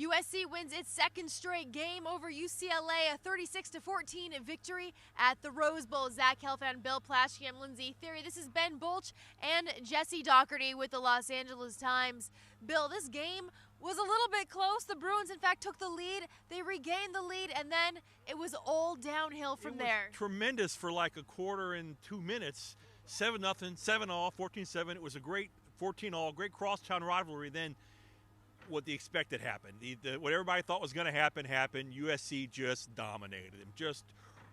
USC wins its second straight game over UCLA, a 36-14 victory at the Rose Bowl. Zach Helfand, Bill Plaschke, I'm Lindsay Theory. This is Ben Bolch and Jesse Doherty with the Los Angeles Times. Bill, this game was a little bit close. The Bruins, in fact, took the lead. They regained the lead, and then it was all downhill from there. Tremendous for like a quarter and 2 minutes. 7-0, 7-all, 14-7. It was a great 14-all, great crosstown rivalry. Then what the expected happened. What everybody thought was going to happen happened. USC just dominated them, just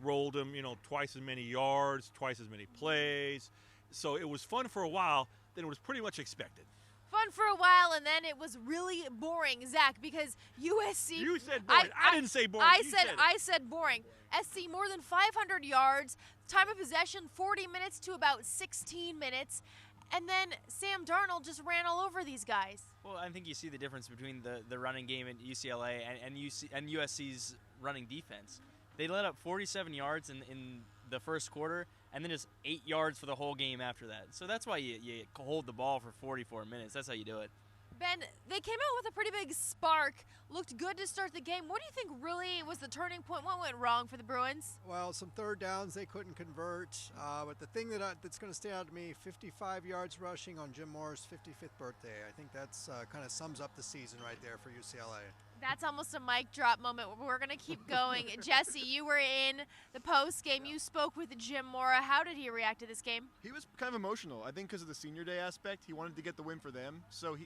rolled them, twice as many yards, twice as many plays. So it was fun for a while. Then it was pretty much expected. Fun for a while, and then it was really boring, Zach, because USC. You said boring. I didn't say boring. I said boring. SC more than 500 yards. Time of possession 40 minutes to about 16 minutes. And then Sam Darnold just ran all over these guys. Well, I think you see the difference between the running game at UCLA and USC's running defense. They let up 47 yards in the first quarter, and then just 8 yards for the whole game after that. So that's why you hold the ball for 44 minutes. That's how you do it. Ben, they came out with a pretty big spark. Looked good to start the game. What do you think really was the turning point? What went wrong for the Bruins? Well, some third downs they couldn't convert. But the thing that's going to stand out to me, 55 yards rushing on Jim Moore's 55th birthday. I think that's kind of sums up the season right there for UCLA. That's almost a mic drop moment. We're going to keep going. Jesse, you were in the post game. You spoke with Jim Mora. How did he react to this game? He was kind of emotional. I think because of the senior day aspect, he wanted to get the win for them. So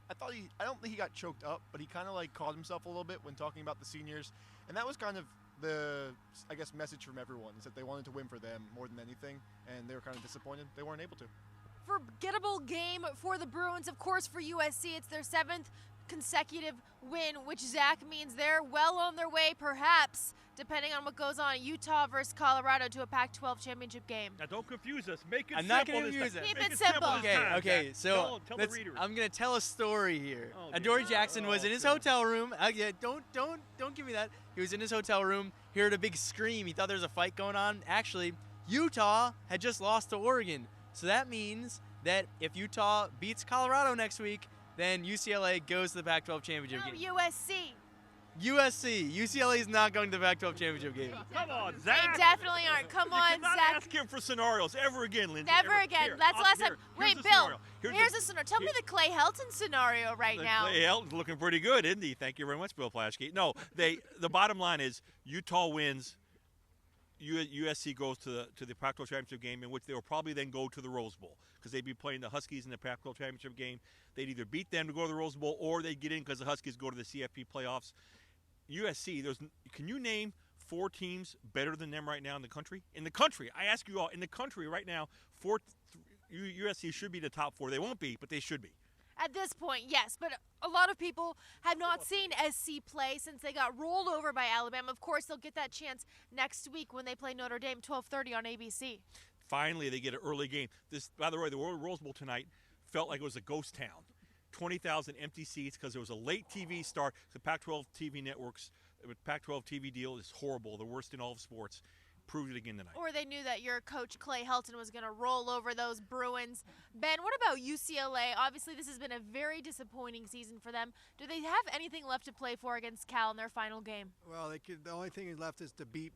I don't think he got choked up, but he kind of caught himself a little bit when talking about the seniors. And that was kind of the, message from everyone, is that they wanted to win for them more than anything. And they were kind of disappointed they weren't able to. Forgettable game for the Bruins. Of course, for USC, it's their 7th consecutive win, which, Zach, means they're well on their way, perhaps, depending on what goes on, Utah versus Colorado to a Pac-12 championship game. Now, don't confuse us. Make it simple. I'm not going to confuse it. Keep it simple. Okay. So tell the readers. I'm going to tell a story here. Oh, Adoree Jackson was in his hotel room. Don't give me that. He was in his hotel room. He heard a big scream. He thought there was a fight going on. Actually, Utah had just lost to Oregon. So that means that if Utah beats Colorado next week, then UCLA goes to the Pac-12 championship game. USC. UCLA is not going to the Pac-12 championship game. Come on, Zach. They definitely aren't. Come on, you cannot Zach. ask him for scenarios ever again, Lindsay. Never again. Here, That's the last time. here's Wait, the Bill. scenario. Here's a scenario. Tell me the Clay Helton scenario right now. Clay Helton's looking pretty good, isn't he? Thank you very much, Bill Plaschke. No, the bottom line is Utah wins. USC goes to the Pac-12 championship game, in which they will probably then go to the Rose Bowl because they'd be playing the Huskies in the Pac-12 championship game. They'd either beat them to go to the Rose Bowl, or they'd get in because the Huskies go to the CFP playoffs. USC, can you name 4 teams better than them right now in the country? In the country, I ask you all, in the country right now, USC should be the top 4. They won't be, but they should be. At this point, yes, but a lot of people have not seen SC play since they got rolled over by Alabama. Of course, they'll get that chance next week when they play Notre Dame, 12:30 on ABC. Finally, they get an early game. This, by the way, the Rose Bowl tonight felt like it was a ghost town. 20,000 empty seats because there was a late TV start. The Pac-12 TV networks, the Pac-12 TV deal is horrible, the worst in all of sports. Proved it again tonight. Or they knew that your coach Clay Helton was going to roll over those Bruins. Ben, what about UCLA? Obviously, this has been a very disappointing season for them. Do they have anything left to play for against Cal in their final game? Well, the only thing left is to beep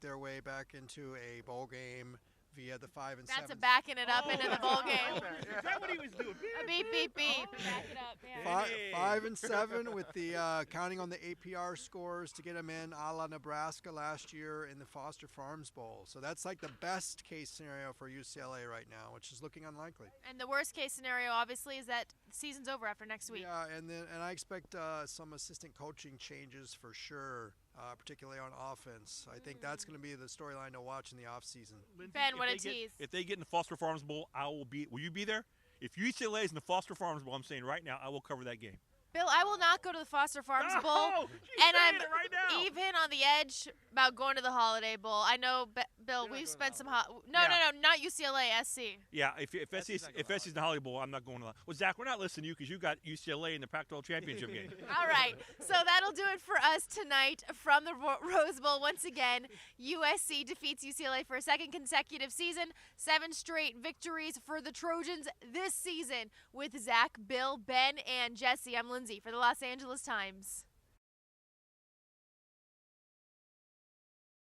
their way back into a bowl game via the 5 and 7. That's a backing it up into the bowl game. Is that what he was doing? Beep. Back it up. Yeah. 5 and 7 with the counting on the APR scores to get them in, a la Nebraska last year in the Foster Farms Bowl. So that's like the best case scenario for UCLA right now, which is looking unlikely. And the worst case scenario, obviously, is that the season's over after next week. Yeah, and I expect some assistant coaching changes for sure. Particularly on offense. I think that's going to be the storyline to watch in the offseason. Ben, what a tease. If they get in the Foster Farms Bowl, will you be there? If UCLA is in the Foster Farms Bowl, I'm saying right now, I will cover that game. Bill, I will not go to the Foster Farms Bowl. Oh, and I'm right now. even on the edge about going to the Holiday Bowl. I know Bill, You're not we've going to spent some Hollywood. no, not UCLA, SC. Yeah, if SC's not going SC's in the Hollywood Bowl, I'm not going to. Well, Zach, we're not listening to you because you got UCLA in the Pac-12 championship game. All right, so that'll do it for us tonight from the Rose Bowl. Once again, USC defeats UCLA for a second consecutive season, 7 straight victories for the Trojans this season. With Zach, Bill, Ben, and Jesse, I'm Lindsay for the Los Angeles Times.